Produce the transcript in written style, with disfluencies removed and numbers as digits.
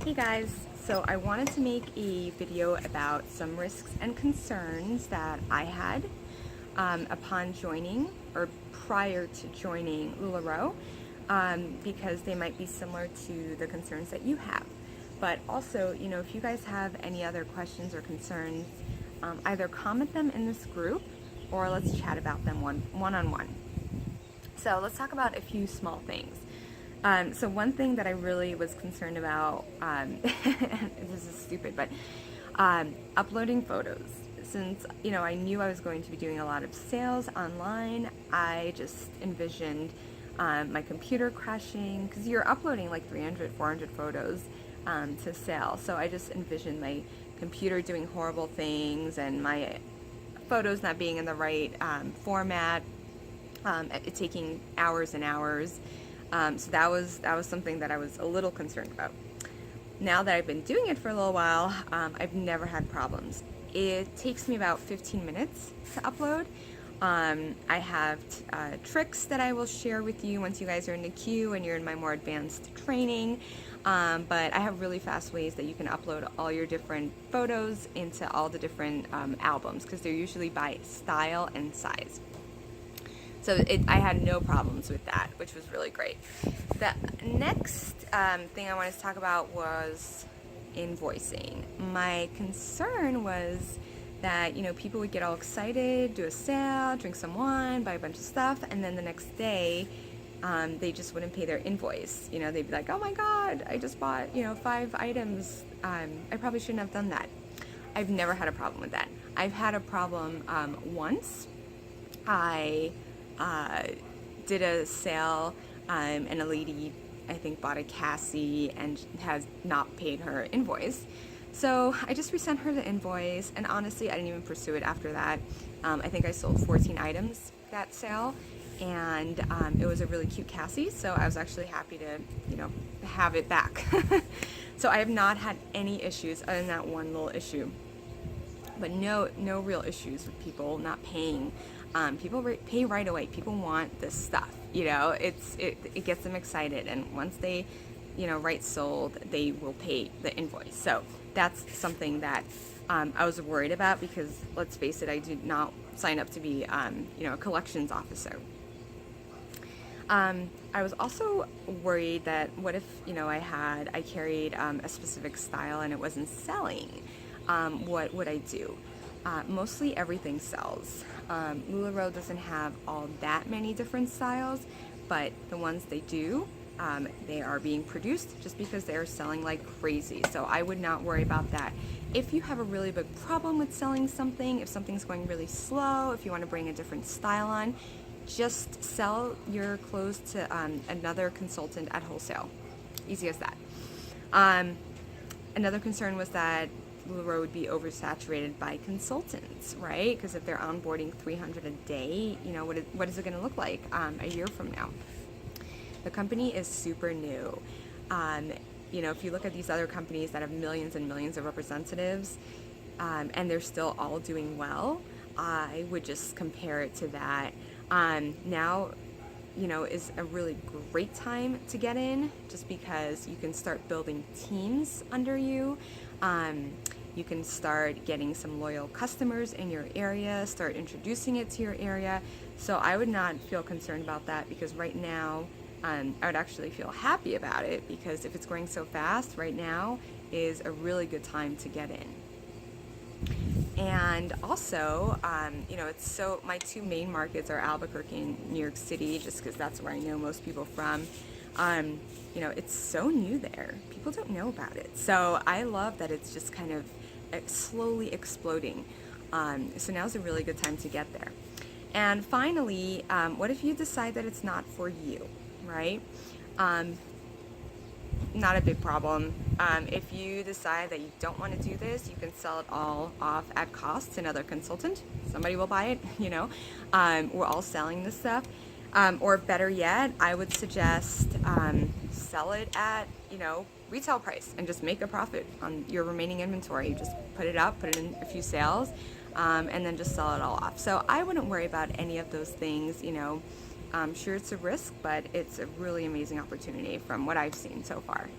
Hey guys, so I wanted to make a video about some risks and concerns that I had upon joining or prior to joining LuLaRoe, because they might be similar to the concerns that you have. But also, if you guys have any other questions or concerns, either comment them in this group or let's chat about them one-on-one. So let's talk about a few small things. So one thing that I really was concerned about, this is stupid, but uploading photos. Since, I knew I was going to be doing a lot of sales online, I just envisioned my computer crashing, because you're uploading like 300, 400 photos to sale. So I just envisioned my computer doing horrible things and my photos not being in the right format, it taking hours and hours. So that was something that I was a little concerned about. Now that I've been doing it for a little while, I've never had problems. It takes me about 15 minutes to upload. I have tricks that I will share with you once you guys are in the queue and you're in my more advanced training. But I have really fast ways that you can upload all your different photos into all the different albums, because they're usually by style and size. So I had no problems with that, which was really great. The next thing I wanted to talk about was invoicing. My concern was that, people would get all excited, do a sale, drink some wine, buy a bunch of stuff, and then the next day, they just wouldn't pay their invoice. They'd be like, oh my God, I just bought, 5 items. I probably shouldn't have done that. I've never had a problem with that. I've had a problem once. I did a sale, and a lady, I think, bought a Cassie and has not paid her invoice. So I just resent her the invoice, and honestly, I didn't even pursue it after that. I think I sold 14 items that sale, and it was a really cute Cassie, so I was actually happy to, have it back. So I have not had any issues other than that one little issue. But no real issues with people not paying. People pay right away. People want this stuff, it gets them excited, and once they, write sold, they will pay the invoice. So that's something that I was worried about, because let's face it, I did not sign up to be, a collections officer. I was also worried that what if, I carried a specific style and it wasn't selling. What would I do? Mostly everything sells. LuLaRoe doesn't have all that many different styles, but the ones they do, they are being produced just because they are selling like crazy. So I would not worry about that. If you have a really big problem with selling something, if something's going really slow, if you want to bring a different style on, just sell your clothes to another consultant at wholesale. Easy as that. Another concern was that LuLaRoe would be oversaturated by consultants, right? Because if they're onboarding 300 a day, what is it going to look like a year from now? The company is super new. If you look at these other companies that have millions and millions of representatives, and they're still all doing well, I would just compare it to that. Now, is a really great time to get in, just because you can start building teams under you. You can start getting some loyal customers in your area, start introducing it to your area. So I would not feel concerned about that, because right now, I would actually feel happy about it, because if it's going so fast, right now is a really good time to get in. And also, my 2 main markets are Albuquerque and New York City, just because that's where I know most people from. It's so new there. People don't know about it. So I love that it's just kind of slowly exploding. So now's a really good time to get there. And finally, what if you decide that it's not for you, right? Not a big problem. If you decide that you don't want to do this, you can sell it all off at cost to another consultant. Somebody will buy it, We're all selling this stuff. Or better yet, I would suggest sell it at, retail price and just make a profit on your remaining inventory. You just put it up, put it in a few sales, and then just sell it all off. So I wouldn't worry about any of those things, Sure, it's a risk, but it's a really amazing opportunity from what I've seen so far.